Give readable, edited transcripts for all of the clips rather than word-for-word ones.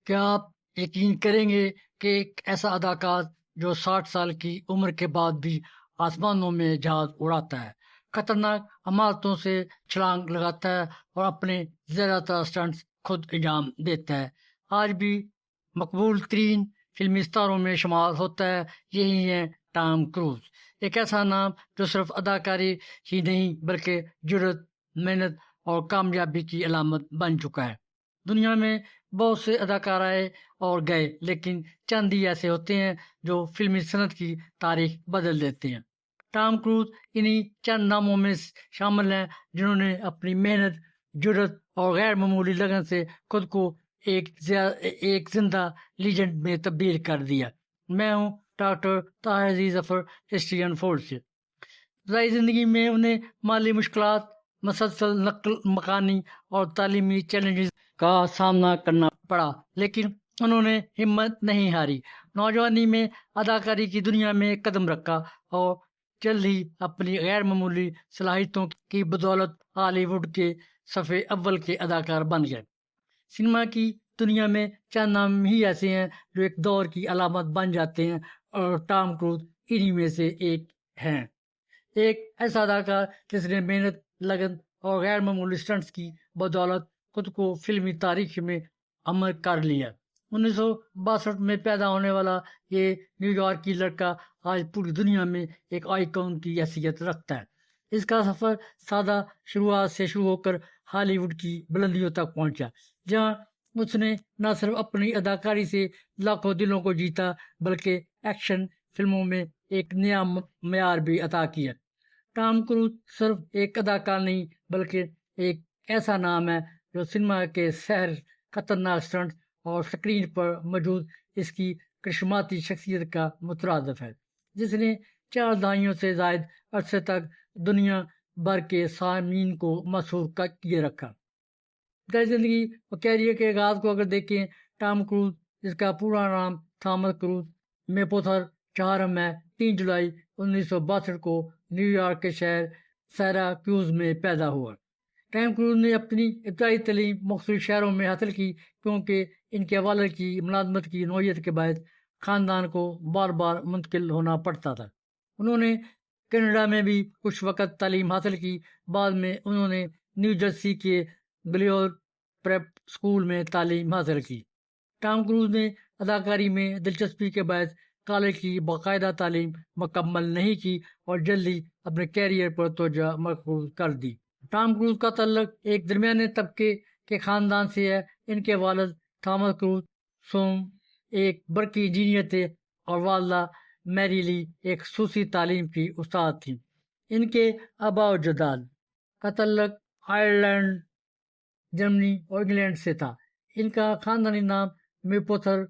کیا آپ یقین کریں گے کہ ایک ایسا اداکار جو 60 سال کی عمر کے بعد بھی آسمانوں میں جہاز اڑاتا ہے، خطرناک عمارتوں سے چھلانگ لگاتا ہے اور اپنے زیادہ تر اسٹنٹس خود انجام دیتا ہے، آج بھی مقبول ترین فلمی ستاروں میں شمار ہوتا ہے؟ یہی ہے ٹام کروز، ایک ایسا نام جو صرف اداکاری ہی نہیں بلکہ جرت، محنت اور کامیابی کی علامت بن چکا ہے۔ دنیا میں بہت سے اداکار آئے اور گئے، لیکن چند ہی ایسے ہوتے ہیں جو فلمی صنعت کی تاریخ بدل دیتے ہیں۔ ٹام کروز انہی چند ناموں میں شامل ہیں جنہوں نے اپنی محنت، جرت اور غیر معمولی لگن سے خود کو ایک زندہ لیجنڈ میں تبدیل کر دیا۔ میں ہوں ڈاکٹر طاہر عزیز ظفر، ہسٹری انفولڈ سے۔ ذاتی زندگی میں انہیں مالی مشکلات، مسلسل نقل مکانی اور تعلیمی چیلنجز کا سامنا کرنا پڑا، لیکن انہوں نے ہمت نہیں ہاری، نوجوانی میں اداکاری کی دنیا میں قدم رکھا اور جلد ہی اپنی غیر معمولی صلاحیتوں کی بدولت ہالی ووڈ کے صفحے اول کے اداکار بن گئے۔ سنیما کی دنیا میں چند نام ہی ایسے ہیں جو ایک دور کی علامت بن جاتے ہیں، اور ٹام کروز انہی میں سے ایک ہیں۔ ایک ایسا اداکار جس نے محنت، لگن اور غیر معمولی سٹنٹس کی بدولت خود کو فلمی تاریخ میں امر کر لیا۔ 1962 میں پیدا ہونے والا یہ نیو یارکی لڑکا آج پوری دنیا میں ایک آئیکن کی حیثیت رکھتا ہے۔ اس کا سفر سادہ شروعات سے شروع ہو کر ہالی ووڈ کی بلندیوں تک پہنچا، جہاں اس نے نہ صرف اپنی اداکاری سے لاکھوں دلوں کو جیتا بلکہ ایکشن فلموں میں ایک نیا معیار بھی عطا کیا۔ ٹام کروز صرف ایک اداکار نہیں بلکہ ایک ایسا نام ہے جو سنیما کے سحر، خطرناک سٹنٹ اور سکرین پر موجود اس کی کرشماتی شخصیت کا مترادف ہے، جس نے 4 دہائیوں سے زائد عرصے تک دنیا بھر کے سامعین کو مسحور کیے رکھا۔ زندگی اور کیریئر کے آغاز کو اگر دیکھیں، ٹام کروز، جس کا پورا نام تھامس کروز میپوتھر چہارم ہے، 3 جولائی 1962 کو نیو یارک کے شہر سیراکیوز میں پیدا ہوا۔ ٹام کروز نے اپنی ابتدائی تعلیم مختلف شہروں میں حاصل کی، کیونکہ ان کے والد کی ملازمت کی نوعیت کے باعث خاندان کو بار بار منتقل ہونا پڑتا تھا۔ انہوں نے کینیڈا میں بھی کچھ وقت تعلیم حاصل کی، بعد میں انہوں نے نیو جرسی کے گلیور پریپ اسکول میں تعلیم حاصل کی۔ ٹام کروز نے اداکاری میں دلچسپی کے باعث کالج کی باقاعدہ تعلیم مکمل نہیں کی اور جلدی اپنے کیریئر پر توجہ مرکوز کر دی۔ ٹام کروز کا تعلق ایک درمیانے طبقے کے خاندان سے ہے۔ ان کے والد تھامس کروز سوم ایک برقی انجینئر تھے اور والدہ میری لی ایک خصوصی تعلیم کی استاد تھیں۔ ان کے آباء و اجداد کا تعلق آئرلینڈ، جرمنی اور انگلینڈ سے تھا۔ ان کا خاندانی نام میپوتھر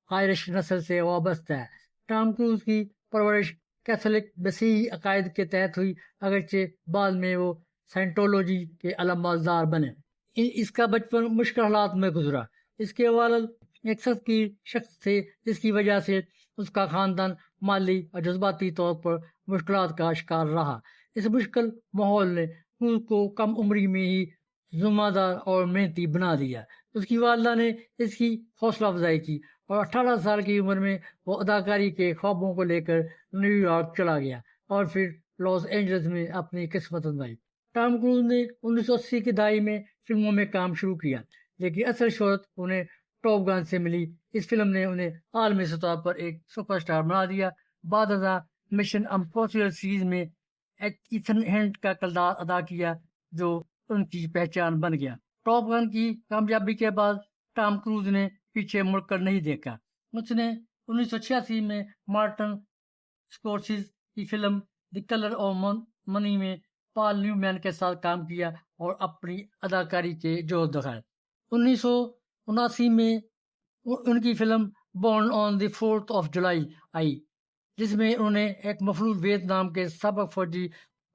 آئرش نسل سے وابستہ ہے۔ ٹام کروز کی پرورش کیتھولک مسیحی عقائد کے تحت ہوئی، اگرچہ بعد میں وہ سائنٹولوجی کے علم بردار بنے۔ اس کا بچپن مشکل حالات میں گزرا۔ اس کے والد ایک سخت شخص تھے، جس کی وجہ سے اس کا خاندان مالی اور جذباتی طور پر مشکلات کا شکار رہا۔ اس مشکل ماحول نے کروز کو کم عمری میں ہی ذمہ دار اور محنتی بنا دیا۔ اس کی والدہ نے اس کی حوصلہ افزائی کی اور 18 سال کی عمر میں وہ اداکاری کے خوابوں کو لے کر نیو یارک چلا گیا اور پھر لاس اینجلس میں اپنی قسمت آزمائی۔ ٹام کروز نے 1980 کی دہائی میں فلموں میں کام شروع کیا، لیکن اصل شہرت انہیں ٹاپ گن سے ملی۔ اس فلم نے انہیں عالمی سطح پر ایک سپر اسٹار بنا دیا۔ بعد ازاں مشن امپاسبل سیریز میں ایتھن ہنٹ کا کردار ادا کیا، جو ان کی پہچان بن گیا۔ ٹاپ گن کی کامیابی کے بعد ٹام کروز نے پیچھے مڑ کر نہیں دیکھا۔ اس نے 1986 میں مارٹن اسکورسیز کی film the colour of money میں پال نیومین کے ساتھ کام کیا اور اپنی اداکاری کے جوہر دکھائے۔ 1979 میں ان کی فلم بورن آن دی 4 جولائی آئی، جس میں انہوں نے ایک مفلوج ویتنام کے سابق فوجی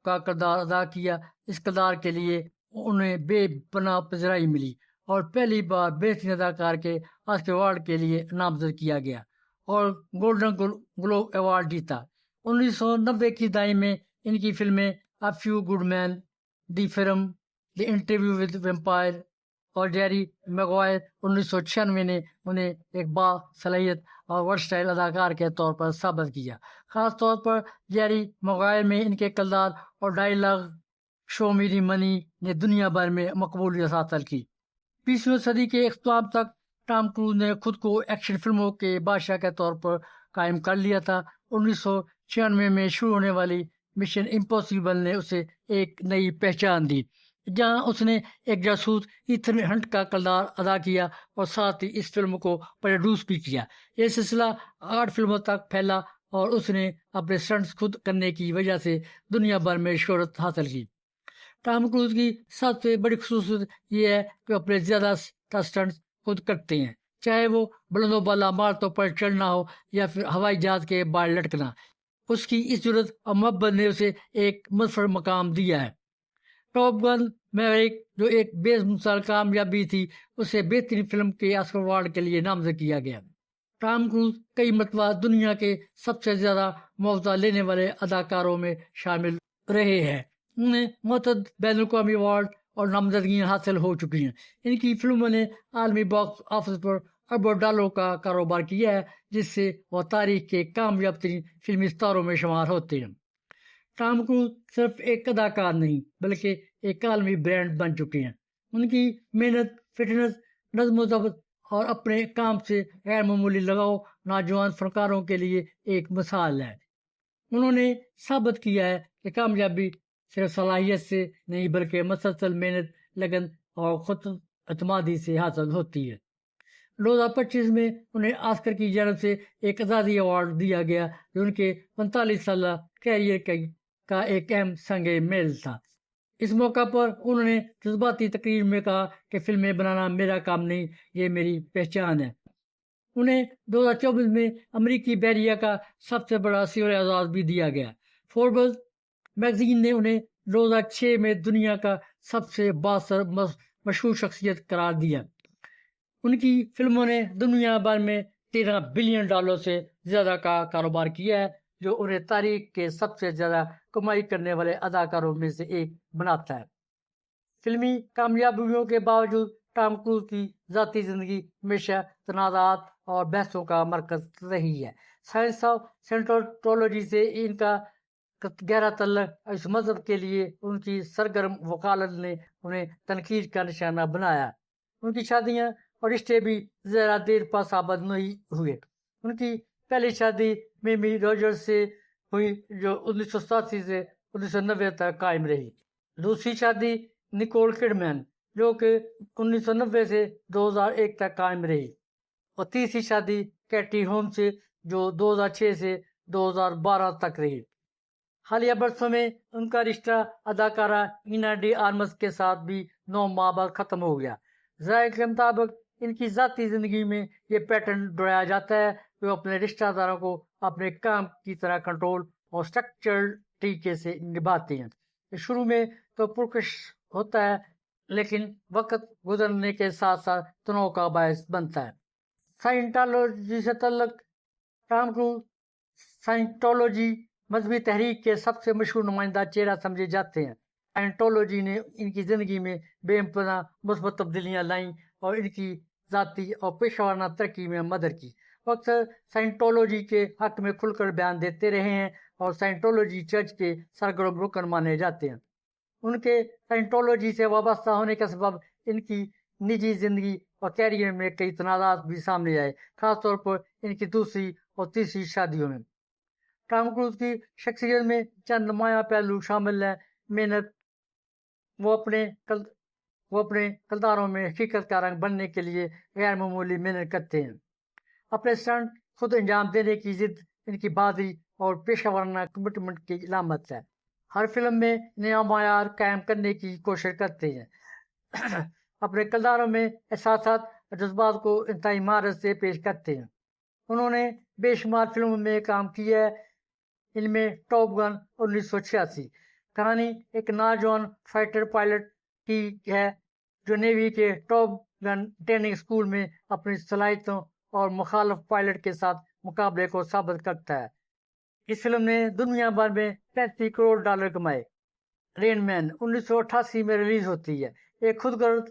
کا کردار ادا کیا۔ اس کردار کے لیے انہیں بے پناہ پذیرائی ملی اور پہلی بار بہترین اداکار کے آسکر ایوارڈ کے لیے نامزد کیا گیا اور گولڈن گلوب ایوارڈ جیتا۔ 1990 کی دہائی میں ان کی فلمیں a few good men, the firm, the interview with vampire اور جیری میگوائر 1996 نے انہیں ایک باصلاحیت اور ورسٹائل اداکار کے طور پر ثابت کیا. خاص طور پر جیری میگوائر میں ان کے کردار اور ڈائیلاگ شو میری منی نے دنیا بھر میں مقبولیت حاصل کی. 20ویں صدی کے اختتام تک ٹام کروز نے خود کو ایکشن فلموں کے بادشاہ کے طور پر قائم کر لیا تھا. 1996 میں شروع ہونے والی مشن امپاسبل نے اسے ایک نئی پہچان دی، جہاں اس نے ایک جاسوس ایتھن ہنٹ کا کردار ادا کیا اور ساتھ ہی اس فلم کو پروڈیوس بھی کیا. یہ سلسلہ 8 فلموں تک پھیلا اور اس نے اپنے سٹنٹس خود کرنے کی وجہ سے دنیا بھر میں شہرت حاصل کی. ٹام کروز کی سب سے بڑی خصوصیت یہ ہے کہ وہ اپنے زیادہ سٹنٹس خود کرتے ہیں، چاہے وہ بلند و بالا عمارتوں پر چڑھنا ہو یا پھر ہوائی جہاز کے باہر لٹکنا. اس کی اس جرات اور محبت نے اسے ایک منفرد مقام دیا ہے. ٹاپ گن میوریک جو ایک بے مثال کامیابی تھی، اسے بہترین فلم کے آسکر ایوارڈ کے لیے نامزد کیا گیا. ٹام کروز کئی مرتبہ دنیا کے سب سے زیادہ معاوضہ لینے والے اداکاروں میں شامل رہے ہیں. انہیں متعدد بین الاقوامی ایوارڈ اور نامزدگیاں حاصل ہو چکی ہیں. ان کی فلموں نے عالمی باکس آفس پر اربوں ڈالروں کا کاروبار کیا ہے، جس سے وہ تاریخ کے کامیاب ترین فلمی ستاروں میں شمار ہوتے ہیں. ٹام کروز صرف ایک اداکار نہیں بلکہ ایک عالمی برانڈ بن چکے ہیں. ان کی محنت، فٹنس، نظم و ضبط اور اپنے کام سے غیر معمولی لگاؤ نوجوان فنکاروں کے لیے ایک مثال ہے. انہوں نے ثابت کیا ہے کہ کامیابی صرف صلاحیت سے نہیں بلکہ مسلسل محنت، لگن اور خود اعتمادی سے حاصل ہوتی ہے. 2025 میں انہیں آسکر کی جانب سے ایک اعزازی ایوارڈ دیا گیا جو ان کے 45 سالہ کیریئر کا ایک اہم سنگ میل تھا. اس موقع پر انہوں نے جذباتی تقریر میں کہا کہ فلمیں بنانا میرا کام نہیں، یہ میری پہچان ہے. انہیں 2024 میں امریکی بحریہ کا سب سے بڑا سیور اعزاز بھی دیا گیا. فوربس میگزین نے انہیں 2006 میں دنیا کا سب سے بااثر مشہور شخصیت قرار دیا. ان کی فلموں نے دنیا بھر میں $13 بلین سے زیادہ کا کاروبار کیا ہے، جو انہیں تاریخ کے سب سے زیادہ کمائی کرنے والے اداکاروں میں سے ایک بناتا ہے. فلمی کامیابیوں کے باوجود ٹام کروز کی ذاتی زندگی ہمیشہ تنازعات اور بحثوں کا مرکز رہی ہے. سائنس آف سینٹولوجی سے ان کا گہرا تعلق اس مذہب کے لیے ان کی سرگرم وکالت نے انہیں تنقید کا نشانہ بنایا. ان کی شادیاں اور رشتے بھی ذرا دیر پا ثابت نہیں ہوئے. ان کی پہلی شادی میمی روجرز سے ہوئی جو 1987 سے 1990 تک قائم رہی. دوسری شادی نکول کڈمین جو کہ 1990 سے 2001 تک قائم رہی، اور تیسری شادی کیٹی ہوم سے جو 2006 سے 2012 تک رہی. حالیہ برسوں میں ان کا رشتہ اداکارہ اینا ڈی آرمس کے ساتھ بھی 9 ماہ بعد ختم ہو گیا. ذرائع کے مطابق ان کی ذاتی زندگی میں یہ پیٹرن دہرایا جاتا ہے کہ وہ اپنے رشتہ داروں کو اپنے کام کی طرح کنٹرول اور اسٹرکچرڈ طریقے سے نبھاتے ہیں. شروع میں تو پرکش ہوتا ہے لیکن وقت گزرنے کے ساتھ ساتھ تناؤ کا باعث بنتا ہے. سائنٹالوجی سے تعلق ٹام کروز سائنٹولوجی مذہبی تحریک کے سب سے مشہور نمائندہ چہرہ سمجھے جاتے ہیں. سائنٹولوجی نے ان کی زندگی میں بے پناہ مثبت تبدیلیاں لائیں اور ان کی ذاتی اور پیشہ ورانہ ترقی میں مدد کی. وہ اکثر سائنٹولوجی کے حق میں کھل کر بیان دیتے رہے ہیں اور سائنٹولوجی چرچ کے سرگرم رکن مانے جاتے ہیں. ان کے سائنٹولوجی سے وابستہ ہونے کا سبب ان کی نجی زندگی اور کیریئر میں کئی تنازعات بھی سامنے آئے، خاص طور پر ان کی دوسری اور تیسری شادیوں میں. ٹام کروز کی شخصیت میں چند نمایاں پہلو شامل ہیں. محنت، وہ اپنے کرداروں میں حقیقت کا رنگ بننے کے لیے غیر معمولی محنت کرتے ہیں. اپنے اسٹنٹ خود انجام دینے کی ضد ان کی بہادری اور پیشہ ورانہ کمٹمنٹ کی علامت ہے. ہر فلم میں نیا معیار قائم کرنے کی کوشش کرتے ہیں. اپنے کرداروں میں احساسات اور جذبات کو انتہائی مہارت سے پیش کرتے ہیں. انہوں نے بے شمار فلموں میں کام کیا ہے. ان میں ٹاپ گن 1986 کہانی ایک نوجوان فائٹر پائلٹ کی ہے جو نیوی کے ٹاپ گن ٹریننگ اسکول میں اپنی صلاحیتوں اور مخالف پائلٹ کے ساتھ مقابلے کو ثابت کرتا ہے. اس فلم نے دنیا بھر میں $35 کروڑ کمائے. رین مین 1988 میں ریلیز ہوتی ہے. ایک خود غرض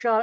4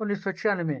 1996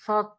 $7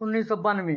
1992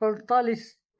45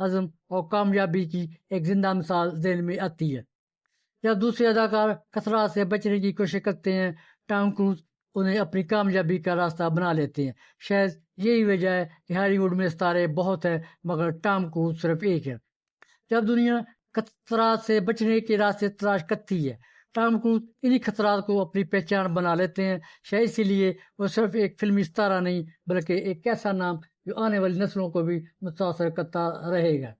عزم اور کامیابی کی ایک زندہ مثال ذہن میں آتی ہے۔ جب دوسرے اداکار خطرات سے بچنے کی کوشش کرتے ہیں، ٹام کروز انہیں اپنی کامیابی کا راستہ بنا لیتے ہیں۔ شاید یہی وجہ ہے کہ ہالی ووڈ میں ستارے بہت ہیں مگر ٹام کروز صرف ایک ہے۔ جب دنیا خطرات سے بچنے کے راستے تلاش کرتی ہے، ٹام کروز انہی خطرات کو اپنی پہچان بنا لیتے ہیں۔ شاید اسی لیے وہ صرف ایک فلمی ستارہ نہیں بلکہ ایک ایسا نام جو آنے والی نسلوں کو بھی متاثر کرتا رہے گا۔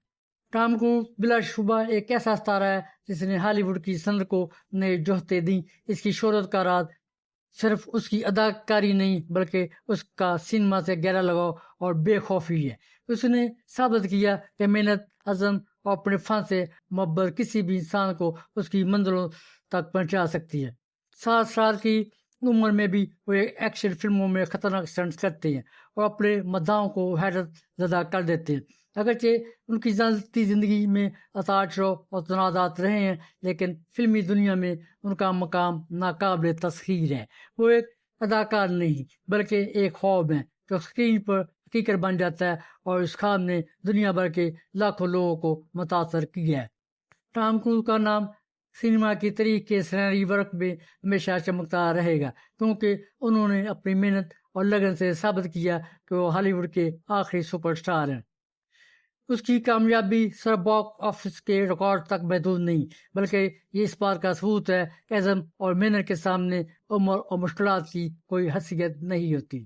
ٹام کروز بلا شبہ ایک ایسا ستارہ ہے جس نے ہالی ووڈ کی صنعت کو نئے جوہتے دیں۔ اس کی شہرت کا راز صرف اس کی اداکاری نہیں بلکہ اس کا سینما سے گہرا لگاؤ اور بے خوفی ہے۔ اس نے ثابت کیا کہ محنت، عزم اور اپنے فن سے محبت کسی بھی انسان کو اس کی منزلوں تک پہنچا سکتی ہے۔ 7 سال کی عمر میں بھی وہ ایکشن فلموں میں خطرناک سٹنٹس کرتے ہیں اور اپنے مداحوں کو حیرت زدہ کر دیتے ہیں۔ اگرچہ ان کی ذاتی زندگی میں اتار چڑھاؤ اور تنازعات رہے ہیں لیکن فلمی دنیا میں ان کا مقام ناقابل تسخیر ہے۔ وہ ایک اداکار نہیں بلکہ ایک خواب ہے جو اسکرین پر حقیقت بن جاتا ہے اور اس خواب نے دنیا بھر کے لاکھوں لوگوں کو متاثر کیا ہے۔ ٹام کروز کا نام سینما کی تاریخ کے سنہری ورق میں ہمیشہ چمکتا رہے گا کیونکہ انہوں نے اپنی محنت اور لگن سے ثابت کیا کہ وہ ہالی ووڈ کے آخری سپر سٹار ہیں۔ اس کی کامیابی صرف باکس آفس کے ریکارڈ تک محدود نہیں بلکہ یہ اس بات کا ثبوت ہے کہ عزم اور محنت کے سامنے عمر اور مشکلات کی کوئی حیثیت نہیں ہوتی۔